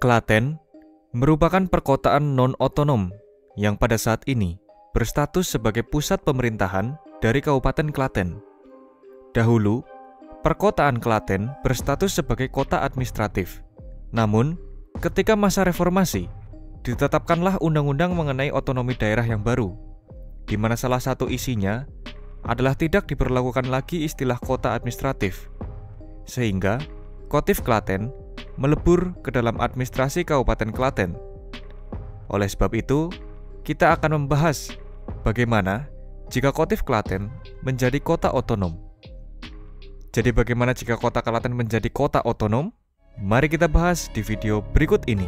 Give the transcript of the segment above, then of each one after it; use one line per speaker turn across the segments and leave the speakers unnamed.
Klaten merupakan perkotaan non-otonom yang pada saat ini berstatus sebagai pusat pemerintahan dari Kabupaten Klaten. Dahulu, perkotaan Klaten berstatus sebagai kota administratif. Namun, ketika masa reformasi, ditetapkanlah undang-undang mengenai otonomi daerah yang baru, di mana salah satu isinya adalah tidak diberlakukan lagi istilah kota administratif, sehingga Kotif Klaten melebur ke dalam administrasi Kabupaten Klaten. Oleh sebab itu, kita akan membahas bagaimana jika Kotif Klaten menjadi kota otonom. Jadi bagaimana jika kota Klaten menjadi kota otonom? Mari kita bahas di video berikut ini.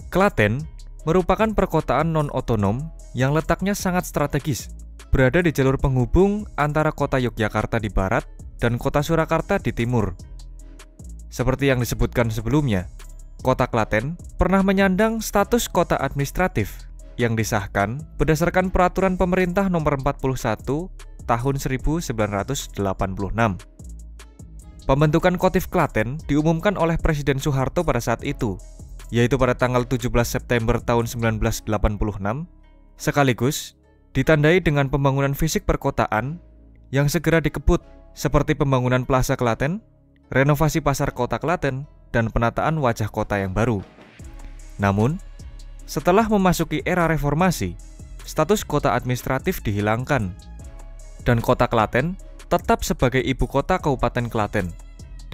Klaten merupakan perkotaan non-otonom yang letaknya sangat strategis, berada di jalur penghubung antara kota Yogyakarta di barat dan kota Surakarta di timur. Seperti yang disebutkan sebelumnya, kota Klaten pernah menyandang status kota administratif yang disahkan berdasarkan Peraturan Pemerintah Nomor 41 Tahun 1986. Pembentukan Kotif Klaten diumumkan oleh Presiden Soeharto pada saat itu, yaitu pada tanggal 17 September tahun 1986, sekaligus ditandai dengan pembangunan fisik perkotaan yang segera dikebut, seperti pembangunan Plaza Klaten, renovasi pasar kota Klaten, dan penataan wajah kota yang baru. Namun, setelah memasuki era reformasi, status kota administratif dihilangkan, dan kota Klaten tetap sebagai ibu kota Kabupaten Klaten,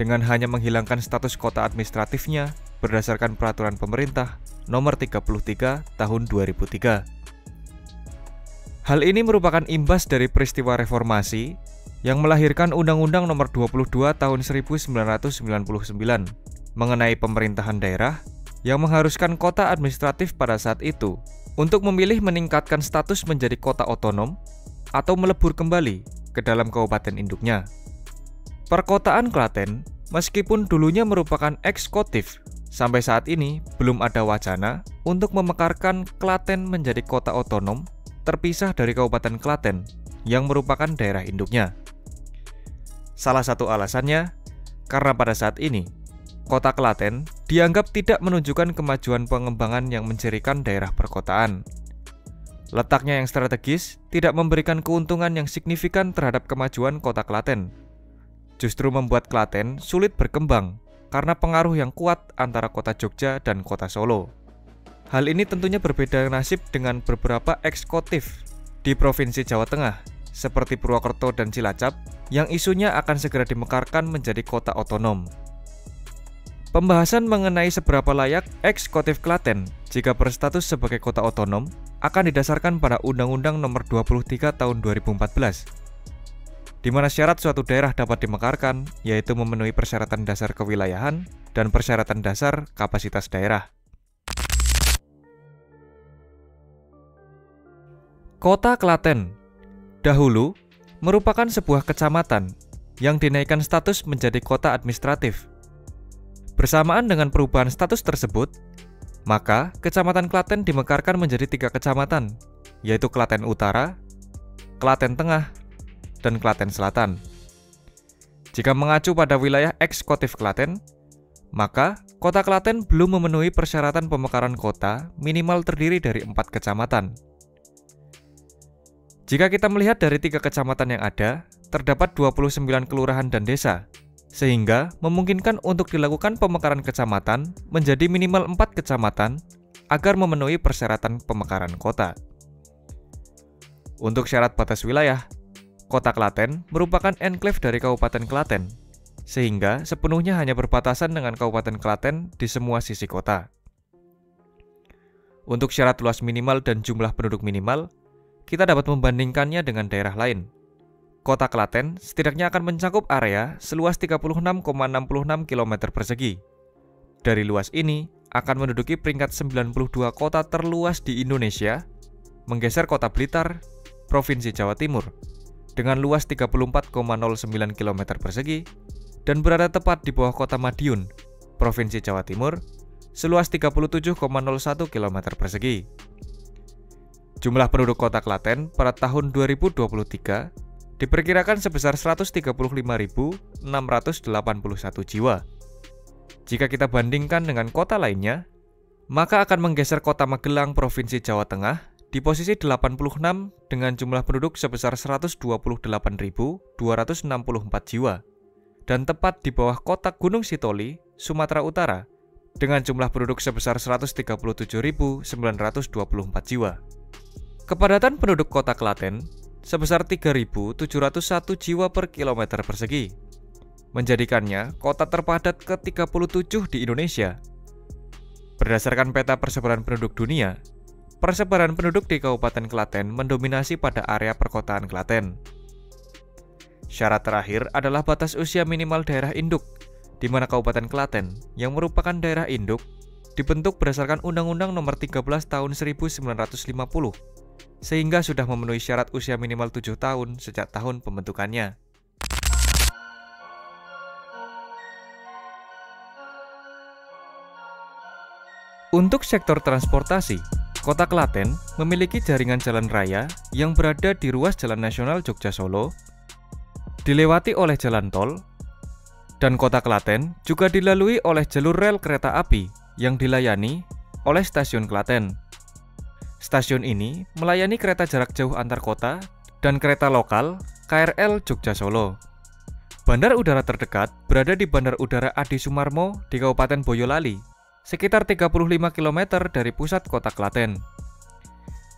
dengan hanya menghilangkan status kota administratifnya berdasarkan Peraturan Pemerintah Nomor 33 Tahun 2003. Hal ini merupakan imbas dari peristiwa reformasi yang melahirkan Undang-Undang Nomor 22 Tahun 1999 mengenai pemerintahan daerah yang mengharuskan kota administratif pada saat itu untuk memilih meningkatkan status menjadi kota otonom atau melebur kembali ke dalam kabupaten induknya. Perkotaan Klaten, meskipun dulunya merupakan eks-kotif, sampai saat ini belum ada wacana untuk memekarkan Klaten menjadi kota otonom terpisah dari Kabupaten Klaten yang merupakan daerah induknya. Salah satu alasannya karena pada saat ini kota Klaten dianggap tidak menunjukkan kemajuan pengembangan yang mencirikan daerah perkotaan. Letaknya yang strategis tidak memberikan keuntungan yang signifikan terhadap kemajuan kota Klaten. Justru membuat Klaten sulit berkembang karena pengaruh yang kuat antara kota Jogja dan kota Solo. Hal ini tentunya berbeda nasib dengan beberapa eks-kotif di Provinsi Jawa Tengah, seperti Purwokerto dan Cilacap, yang isunya akan segera dimekarkan menjadi kota otonom. Pembahasan mengenai seberapa layak eks-kotif Klaten jika berstatus sebagai kota otonom akan didasarkan pada Undang-Undang Nomor 23 Tahun 2014. Di mana syarat suatu daerah dapat dimekarkan, yaitu memenuhi persyaratan dasar kewilayahan dan persyaratan dasar kapasitas daerah. Kota Klaten dahulu merupakan sebuah kecamatan yang dinaikkan status menjadi kota administratif. Bersamaan dengan perubahan status tersebut, maka Kecamatan Klaten dimekarkan menjadi 3 kecamatan, yaitu Klaten Utara, Klaten Tengah, dan Klaten Selatan. Jika mengacu pada wilayah eks-kotif Klaten, maka kota Klaten belum memenuhi persyaratan pemekaran kota minimal terdiri dari 4 kecamatan. Jika kita melihat dari 3 kecamatan yang ada, terdapat 29 kelurahan dan desa, sehingga memungkinkan untuk dilakukan pemekaran kecamatan menjadi minimal 4 kecamatan agar memenuhi persyaratan pemekaran kota. Untuk syarat batas wilayah, Kota Klaten merupakan enklave dari Kabupaten Klaten, sehingga sepenuhnya hanya berbatasan dengan Kabupaten Klaten di semua sisi kota. Untuk syarat luas minimal dan jumlah penduduk minimal, kita dapat membandingkannya dengan daerah lain. Kota Klaten setidaknya akan mencakup area seluas 36,66 km persegi. Dari luas ini akan menduduki peringkat 92 kota terluas di Indonesia, menggeser kota Blitar, Provinsi Jawa Timur, dengan luas 34,09 km persegi, dan berada tepat di bawah kota Madiun, Provinsi Jawa Timur, seluas 37,01 km persegi. Jumlah penduduk kota Klaten pada tahun 2023 diperkirakan sebesar 135.681 jiwa. Jika kita bandingkan dengan kota lainnya, maka akan menggeser kota Magelang, Provinsi Jawa Tengah di posisi 86 dengan jumlah penduduk sebesar 128.264 jiwa, dan tepat di bawah kota Gunung Sitoli, Sumatera Utara, dengan jumlah penduduk sebesar 137.924 jiwa. Kepadatan penduduk kota Klaten sebesar 3.701 jiwa per kilometer persegi, menjadikannya kota terpadat ke-37 di Indonesia. Berdasarkan peta persebaran penduduk dunia, persebaran penduduk di Kabupaten Klaten mendominasi pada area perkotaan Klaten. Syarat terakhir adalah batas usia minimal daerah induk, di mana Kabupaten Klaten yang merupakan daerah induk dibentuk berdasarkan Undang-Undang Nomor 13 Tahun 1950, sehingga sudah memenuhi syarat usia minimal 7 tahun sejak tahun pembentukannya. Untuk sektor transportasi, Kota Klaten memiliki jaringan jalan raya yang berada di ruas Jalan Nasional Jogja-Solo, dilewati oleh jalan tol, dan Kota Klaten juga dilalui oleh jalur rel kereta api yang dilayani oleh Stasiun Klaten. Stasiun ini melayani kereta jarak jauh antar kota dan kereta lokal KRL Jogja-Solo. Bandar udara terdekat berada di Bandar Udara Adi Sumarmo di Kabupaten Boyolali, sekitar 35 km dari pusat kota Klaten.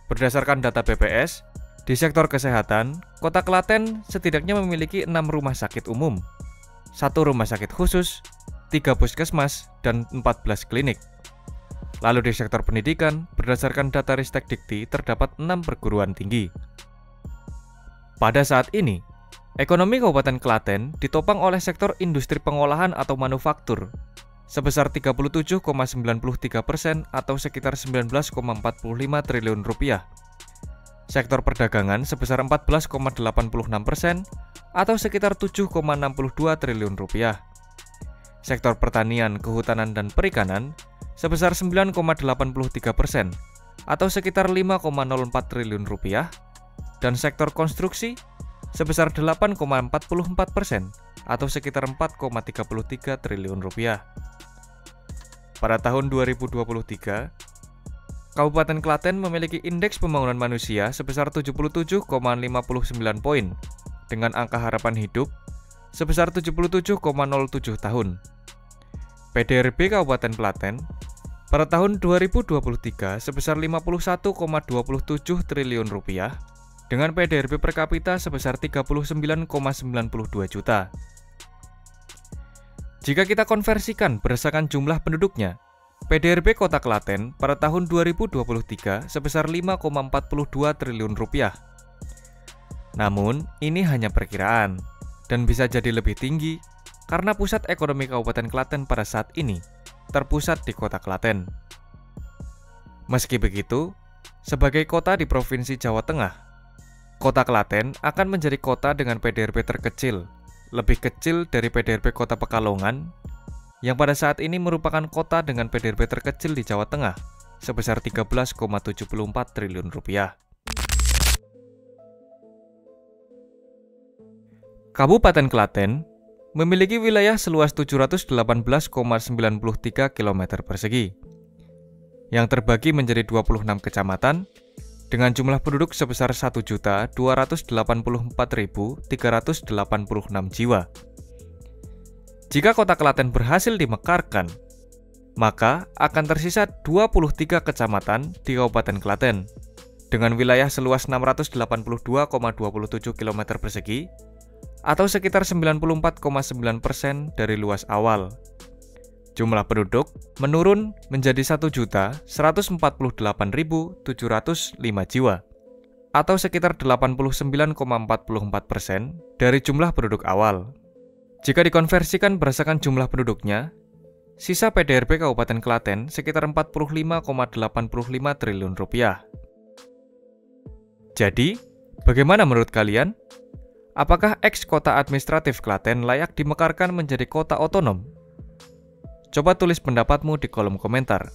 Berdasarkan data BPS, di sektor kesehatan, kota Klaten setidaknya memiliki 6 rumah sakit umum, 1 rumah sakit khusus, 3 puskesmas, dan 14 klinik. Lalu di sektor pendidikan, berdasarkan data Ristek Dikti, terdapat 6 perguruan tinggi. Pada saat ini, ekonomi Kabupaten Klaten ditopang oleh sektor industri pengolahan atau manufaktur, sebesar 37,93% atau sekitar 19,45 triliun rupiah. Sektor perdagangan sebesar 14,86% atau sekitar 7,62 triliun rupiah. Sektor pertanian, kehutanan, dan perikanan sebesar 9,83% atau sekitar 5,04 triliun rupiah, dan sektor konstruksi sebesar 8,44% atau sekitar 4,33 triliun rupiah. Pada tahun 2023, Kabupaten Klaten memiliki indeks pembangunan manusia sebesar 77,59 poin dengan angka harapan hidup sebesar 77,07 tahun. PDRB Kabupaten Klaten pada tahun 2023 sebesar 51,27 triliun rupiah dengan PDRB per kapita sebesar 39,92 juta. Jika kita konversikan berdasarkan jumlah penduduknya, PDRB Kota Klaten pada tahun 2023 sebesar 5,42 triliun rupiah. Namun, ini hanya perkiraan dan bisa jadi lebih tinggi karena pusat ekonomi Kabupaten Klaten pada saat ini terpusat di Kota Klaten. Meski begitu, sebagai kota di Provinsi Jawa Tengah, Kota Klaten akan menjadi kota dengan PDRB terkecil, lebih kecil dari PDRB Kota Pekalongan, yang pada saat ini merupakan kota dengan PDRB terkecil di Jawa Tengah, sebesar 13,74 triliun rupiah. Kabupaten Klaten memiliki wilayah seluas 718,93 km persegi, yang terbagi menjadi 26 kecamatan dengan jumlah penduduk sebesar 1.284.386 jiwa. Jika Kota Klaten berhasil dimekarkan, maka akan tersisa 23 kecamatan di Kabupaten Klaten dengan wilayah seluas 682,27 km persegi atau sekitar 94,9% dari luas awal. Jumlah penduduk menurun menjadi 1.148.705 jiwa atau sekitar 89,44% dari jumlah penduduk awal. Jika dikonversikan berdasarkan jumlah penduduknya, sisa PDRB Kabupaten Klaten sekitar 45,85 triliun rupiah. Jadi, bagaimana menurut kalian? Apakah eks-kota administratif Klaten layak dimekarkan menjadi kota otonom? Coba tulis pendapatmu di kolom komentar.